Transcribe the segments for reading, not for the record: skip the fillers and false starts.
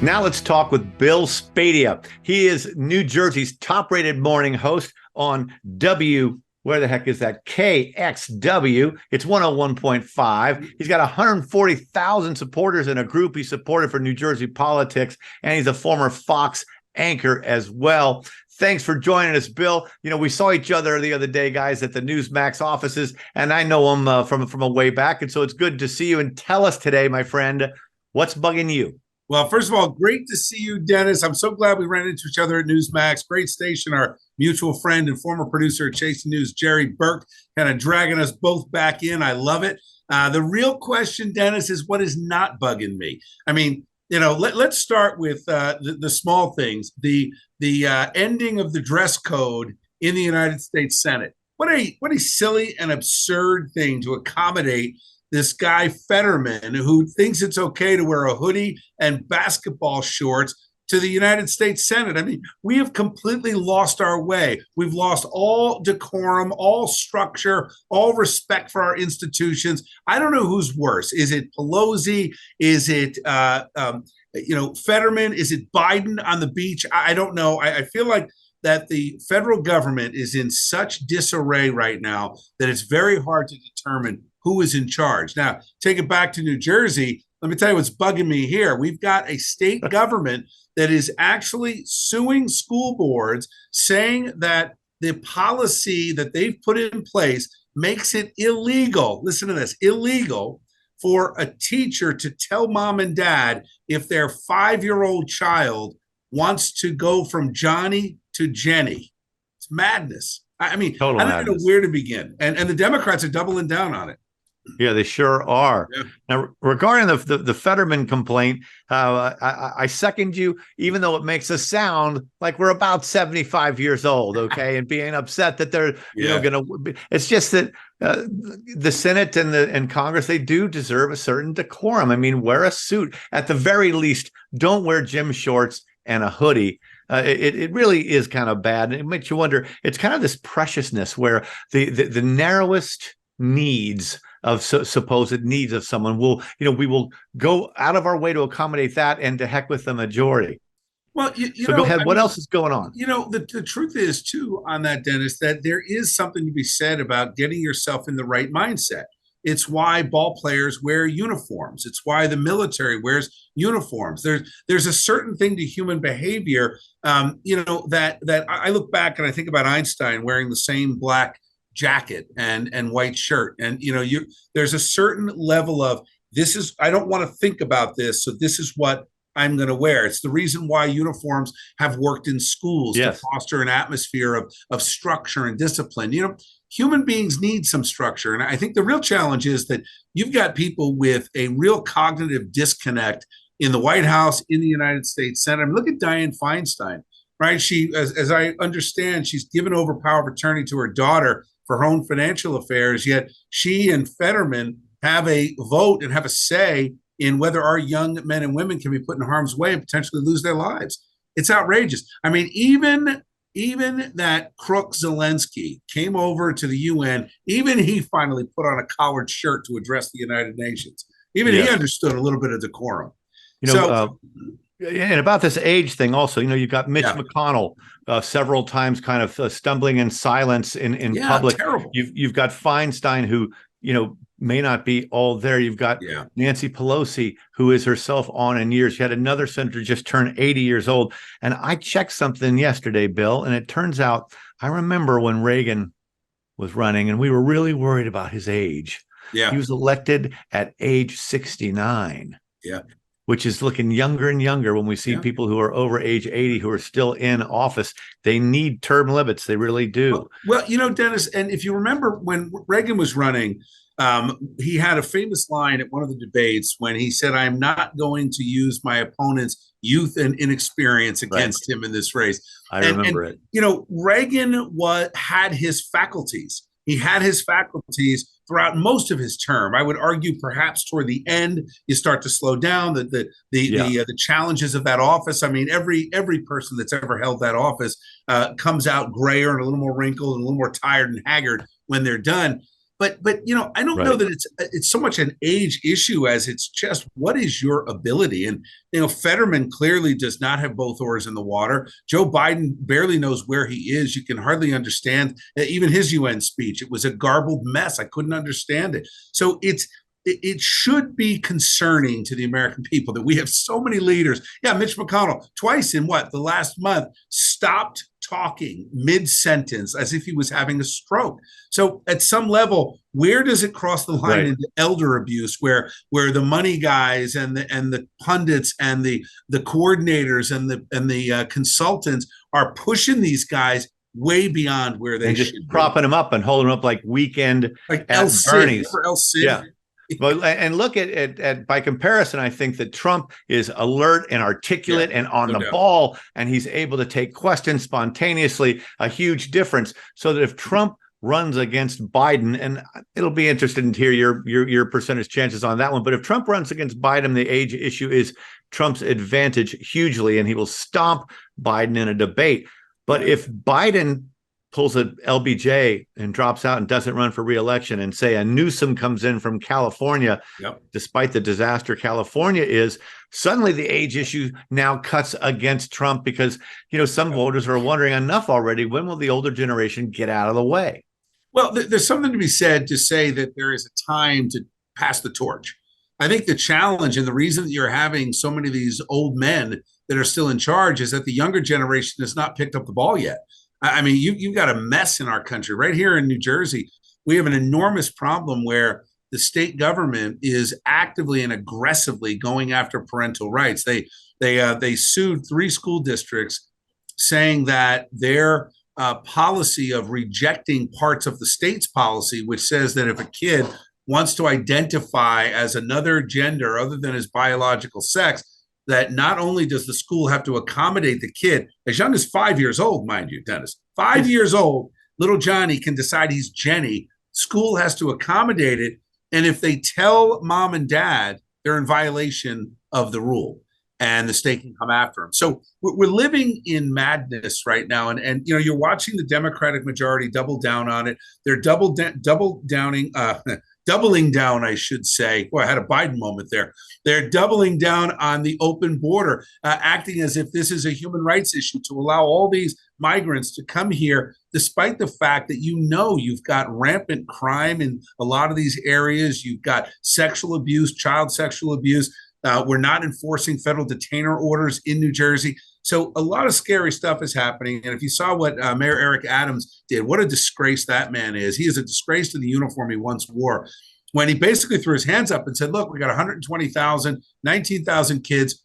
Now let's talk with Bill Spadea. He is New Jersey's top-rated morning host on where the heck is that? KXW. It's 101.5. He's got 140,000 supporters in a group he supported for New Jersey politics, and he's a former Fox anchor as well. Thanks for joining us, Bill. You know, we saw each other the other day, guys, at the Newsmax offices, and I know him from a way back, and so it's good to see you. And tell us today, my friend, what's bugging you? Well, first of all, great to see you, Dennis. I'm so glad we ran into each other at Newsmax. Great station. Our mutual friend and former producer at Chasing News, Jerry Burke, kind of dragging us both back in. I love it. The real question, Dennis, is what is not bugging me? I mean, you know, let's start with the small things. The ending of the dress code in the United States Senate. What a silly and absurd thing to accommodate this guy Fetterman, who thinks it's okay to wear a hoodie and basketball shorts to the United States Senate. I mean, we have completely lost our way. We've lost all decorum, all structure, all respect for our institutions. I don't know who's worse. Is it Pelosi? Is it, Fetterman? Is it Biden on the beach? I don't know. I feel like that the federal government is in such disarray right now that it's very hard to determine who is in charge. Now, take it back to New Jersey. Let me tell you what's bugging me here. We've got a state government that is actually suing school boards, saying that the policy that they've put in place makes it illegal. Listen to this, illegal for a teacher to tell mom and dad if their 5-year-old child wants to go from Johnny to Jenny. It's madness. I mean, total I don't madness. Know where to begin. And the Democrats are doubling down on it. Yeah, they sure are. Yeah. Now, regarding the Fetterman complaint, I second you, even though it makes us sound like we're about 75 years old, okay, and being upset that they're going to. It's just that the Senate and Congress, they do deserve a certain decorum. I mean, wear a suit at the very least. Don't wear gym shorts and a hoodie. It really is kind of bad. It makes you wonder. It's kind of this preciousness where the narrowest needs of supposed needs of someone we will go out of our way to accommodate that, and to heck with the majority. Well, go ahead. What else is going on? You know, the truth is too on that, Dennis, that there is something to be said about getting yourself in the right mindset. It's why ball players wear uniforms. It's why the military wears uniforms. There's a certain thing to human behavior, that I look back and I think about Einstein wearing the same black jacket and white shirt, and there's a certain level of I don't want to think about this, so this is what I'm going to wear. It's the reason why uniforms have worked in schools, yes, to foster an atmosphere of structure and discipline. Human beings need some structure, and I think the real challenge is that you've got people with a real cognitive disconnect in the White House, in the United States Senate. I mean, look at Dianne Feinstein, right? She, as I understand, she's given over power of attorney to her daughter for her own financial affairs, yet she and Fetterman have a vote and have a say in whether our young men and women can be put in harm's way and potentially lose their lives. It's outrageous. I mean, even that crook Zelensky came over to the UN, even he finally put on a collared shirt to address the United Nations. Even he understood a little bit of decorum. And about this age thing also, you've got Mitch McConnell several times kind of stumbling in silence in public. Terrible. You've got Feinstein, who, may not be all there. You've got Nancy Pelosi, who is herself on in years. You had another senator just turn 80 years old. And I checked something yesterday, Bill, and it turns out I remember when Reagan was running and we were really worried about his age. Yeah. He was elected at age 69. Yeah. Which is looking younger and younger when we see people who are over age 80 who are still in office. They need term limits. They really do. Well, Dennis, and if you remember when Reagan was running, he had a famous line at one of the debates when he said, "I'm not going to use my opponent's youth and inexperience against him in this race." I remember it. Reagan had his faculties. He had his faculties throughout most of his term. I would argue perhaps toward the end, you start to slow down the challenges of that office. I mean, every person that's ever held that office comes out grayer and a little more wrinkled and a little more tired and haggard when they're done. But I don't know that it's so much an age issue as it's just what is your ability. And Fetterman clearly does not have both oars in the water. Joe Biden barely knows where he is. You can hardly understand even his UN speech. It was a garbled mess. I couldn't understand it. So it should be concerning to the American people that we have so many leaders. Yeah, Mitch McConnell twice in the last month stopped talking mid-sentence as if he was having a stroke. So at some level, where does it cross the line into elder abuse, where the money guys and the pundits and the coordinators and the consultants are pushing these guys way beyond where they should just propping them up and holding them up like weekend like El Cid. El Cid. Yeah. Well, and look at by comparison, I think that Trump is alert and articulate and on the ball, and he's able to take questions spontaneously, a huge difference. So that if Trump runs against Biden, and it'll be interesting to hear your percentage chances on that one, but if Trump runs against Biden, the age issue is Trump's advantage hugely, and he will stomp Biden in a debate. But if Biden pulls a LBJ and drops out and doesn't run for re-election, and say a Newsom comes in from California, despite the disaster California is, suddenly the age issue now cuts against Trump because, some voters are wondering enough already. When will the older generation get out of the way? Well, there's something to be said to say that there is a time to pass the torch. I think the challenge and the reason that you're having so many of these old men that are still in charge is that the younger generation has not picked up the ball yet. I mean, you've got a mess in our country. Right here in New Jersey, we have an enormous problem where the state government is actively and aggressively going after parental rights. They sued 3 school districts saying that their policy of rejecting parts of the state's policy, which says that if a kid wants to identify as another gender other than his biological sex, that not only does the school have to accommodate the kid as young as 5 years old, mind you, Dennis, 5 years old, little Johnny can decide he's Jenny. School has to accommodate it. And if they tell mom and dad, they're in violation of the rule, and the state can come after them. So we're living in madness right now. And you're watching the Democratic majority double down on it. They're doubling down, I should say. Boy, I had a Biden moment there. They're doubling down on the open border, acting as if this is a human rights issue to allow all these migrants to come here, despite the fact that you've got rampant crime in a lot of these areas. You've got sexual abuse, child sexual abuse. We're not enforcing federal detainer orders in New Jersey. So a lot of scary stuff is happening. And if you saw what Mayor Eric Adams did, what a disgrace that man is. He is a disgrace to the uniform he once wore, when he basically threw his hands up and said, look, we got 120,000, 19,000 kids.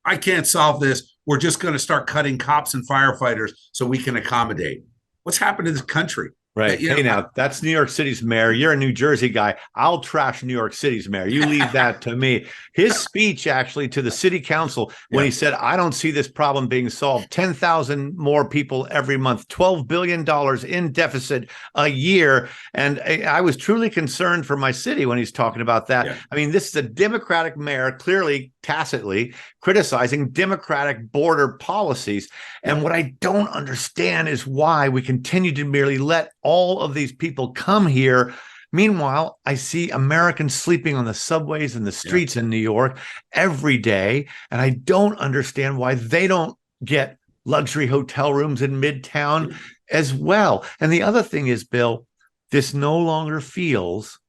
I can't solve this. We're just going to start cutting cops and firefighters so we can accommodate. What's happened to this country? Right. Hey, now that's New York City's mayor. You're a New Jersey guy. I'll trash New York City's mayor. You leave that to me. His speech actually to the city council when he said, I don't see this problem being solved. 10,000 more people every month, $12 billion in deficit a year. And I was truly concerned for my city when he's talking about that. Yeah. I mean, this is a Democratic mayor, clearly tacitly criticizing Democratic border policies. And what I don't understand is why we continue to merely let all of these people come here. Meanwhile, I see Americans sleeping on the subways and the streets in New York every day. And I don't understand why they don't get luxury hotel rooms in Midtown as well. And the other thing is, Bill, this no longer feels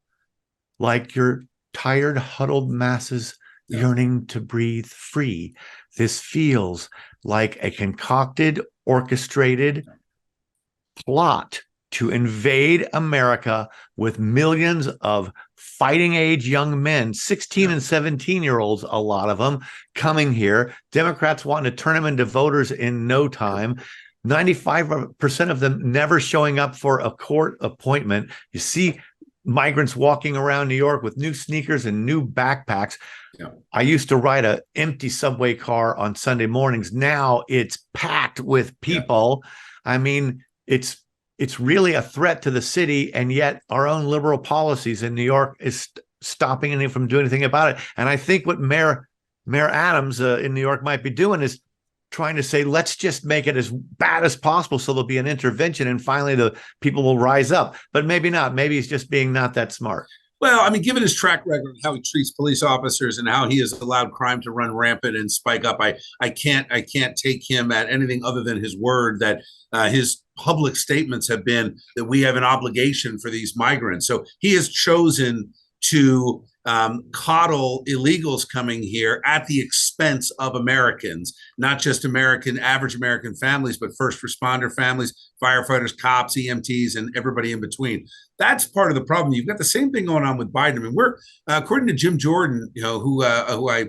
like your tired, huddled masses yearning to breathe free. This feels like a concocted, orchestrated plot to invade America with millions of fighting age young men, 16 and 17-year-olds, a lot of them coming here. Democrats wanting to turn them into voters in no time. 95% of them never showing up for a court appointment. You see migrants walking around New York with new sneakers and new backpacks. I used to ride an empty subway car on Sunday mornings. Now it's packed with people. I mean, it's really a threat to the city, and yet our own liberal policies in New York is stopping anyone from doing anything about it. And I think what Mayor Adams in New York might be doing is trying to say, let's just make it as bad as possible so there'll be an intervention and finally the people will rise up. But maybe not. Maybe he's just being not that smart. Well, I mean, given his track record, how he treats police officers and how he has allowed crime to run rampant and spike up, I can't take him at anything other than his word that his public statements have been that we have an obligation for these migrants. So he has chosen to coddle illegals coming here at the expense of Americans, not just average American families, but first responder families, firefighters, cops, EMTs, and everybody in between. That's part of the problem. You've got the same thing going on with Biden. I mean, we're according to Jim Jordan, who I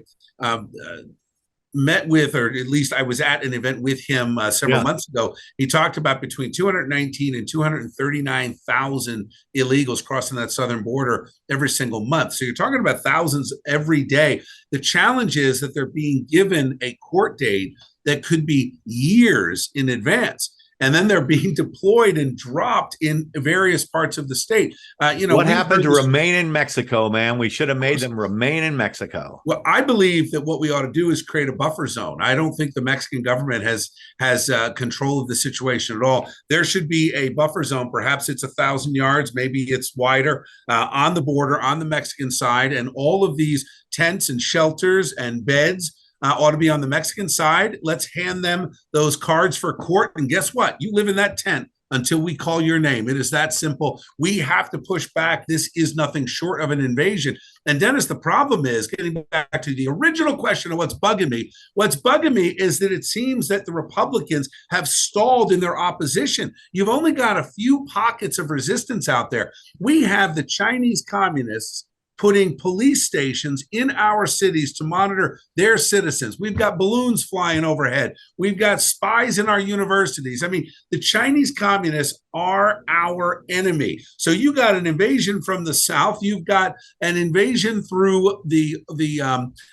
met with, or at least I was at an event with him several months ago. He talked about between 219 and 239,000 illegals crossing that southern border every single month. So you're talking about thousands every day. The challenge is that they're being given a court date that could be years in advance. And then they're being deployed and dropped in various parts of the state. What happened to remain in Mexico, man? We should have made them remain in Mexico. Well, I believe that what we ought to do is create a buffer zone. I don't think the Mexican government has control of the situation at all. There should be a buffer zone. Perhaps it's 1,000 yards. Maybe it's wider on the border, on the Mexican side. And all of these tents and shelters and beds ought to be on the Mexican side. Let's hand them those cards for court. And guess what? You live in that tent until we call your name. It is that simple. We have to push back. This is nothing short of an invasion. And Dennis, the problem is, getting back to the original question of what's bugging me is that it seems that the Republicans have stalled in their opposition. You've only got a few pockets of resistance out there. We have the Chinese communists putting police stations in our cities to monitor their citizens. We've got balloons flying overhead. We've got spies in our universities. I mean, the Chinese communists are our enemy. So you got an invasion from the south. You've got an invasion through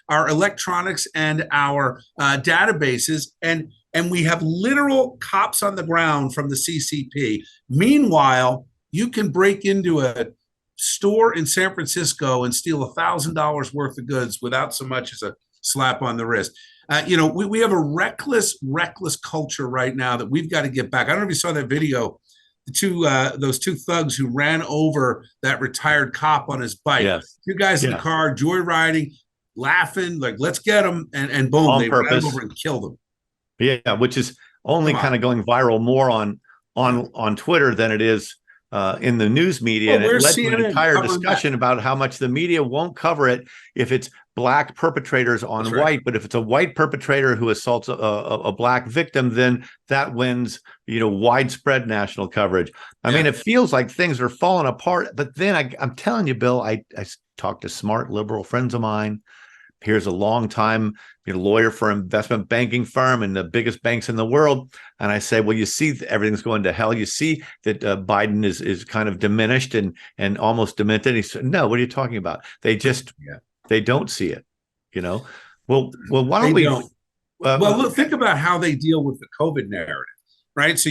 our electronics and our databases, and we have literal cops on the ground from the CCP. Meanwhile, you can break into a store in San Francisco and steal $1,000 worth of goods without so much as a slap on the wrist. We have a reckless culture right now that we've got to get back. I don't know if you saw that video, those two thugs who ran over that retired cop on his bike. Yes. Two guys in the car, joyriding, laughing, like, let's get them. And boom, they ran over and killed them. Yeah, which is only kind of going viral more on Twitter than it is in the news media. And it led to an entire discussion about how much the media won't cover it if it's black perpetrators on white. Right. But if it's a white perpetrator who assaults a black victim, then that wins, widespread national coverage. I mean, it feels like things are falling apart. But then I'm telling you, Bill, I talked to smart liberal friends of mine. Here's a long time lawyer for an investment banking firm and the biggest banks in the world. And I say, well, you see, everything's going to hell. You see that Biden is kind of diminished and almost demented. He said, no, what are you talking about? They just, they don't see it, Well, why don't we? Look, think about how they deal with the COVID narrative, right? So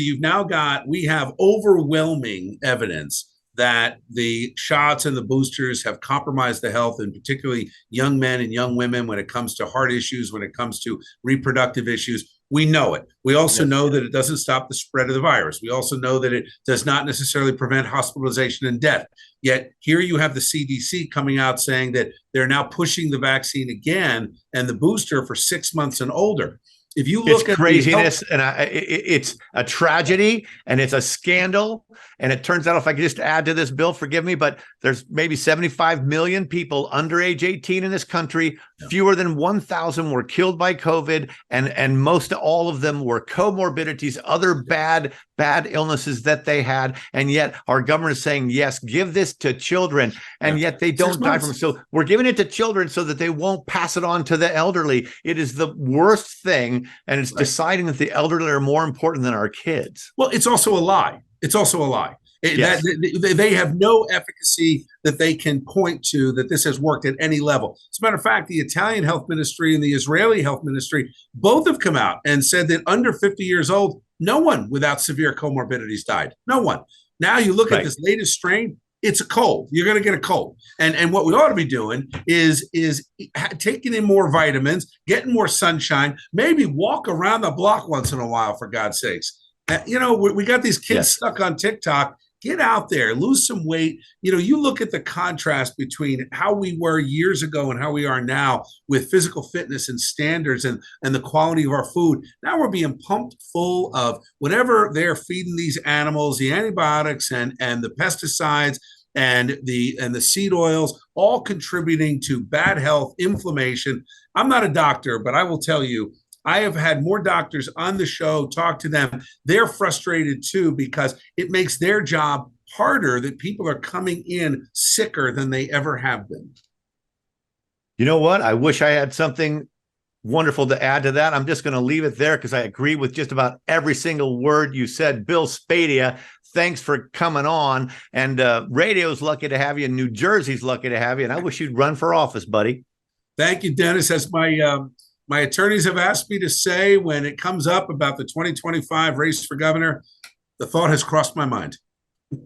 we have overwhelming evidence that the shots and the boosters have compromised the health, and particularly young men and young women when it comes to heart issues, when it comes to reproductive issues. We know it. We also know that it doesn't stop the spread of the virus. We also know that it does not necessarily prevent hospitalization and death. Yet here you have the CDC coming out saying that they're now pushing the vaccine again and the booster for 6 months and older. If you look at craziness, and it's a tragedy, and it's a scandal. And it turns out, if I could just add to this, Bill, forgive me, but there's maybe 75 million people under age 18 in this country. Fewer than 1,000 were killed by COVID, and most all of them were comorbidities, other bad illnesses that they had. And yet our government is saying, yes, give this to children, and yet they don't die from it. So we're giving it to children so that they won't pass it on to the elderly. It is the worst thing. And it's deciding that the elderly are more important than our kids. Well, it's also a lie. They have no efficacy that they can point to that this has worked at any level. As a matter of fact, the Italian health ministry and the Israeli health ministry both have come out and said that under 50 years old, no one without severe comorbidities died. No one. Now you look at this latest strain, it's a cold. You're going to get a cold. And what we ought to be doing is taking in more vitamins, getting more sunshine, maybe walk around the block once in a while, for God's sakes. We got these kids stuck on TikTok. Get out there, lose some weight. You look at the contrast between how we were years ago and how we are now with physical fitness and standards and the quality of our food. Now we're being pumped full of whatever they're feeding these animals, the antibiotics and the pesticides and the seed oils, all contributing to bad health, inflammation. I'm not a doctor, but I will tell you, I have had more doctors on the show, talk to them. They're frustrated too, because it makes their job harder that people are coming in sicker than they ever have been. You know what? I wish I had something wonderful to add to that. I'm just going to leave it there because I agree with just about every single word you said. Bill Spadea, thanks for coming on. And radio's lucky to have you, and New Jersey's lucky to have you. And I wish you'd run for office, buddy. Thank you, Dennis. As my attorneys have asked me to say when it comes up about the 2025 race for governor, the thought has crossed my mind.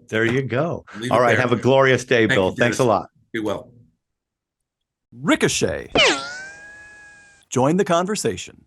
There you go. All right. Have a glorious day, Bill. Thanks a lot. Be well. Ricochet. Join the conversation.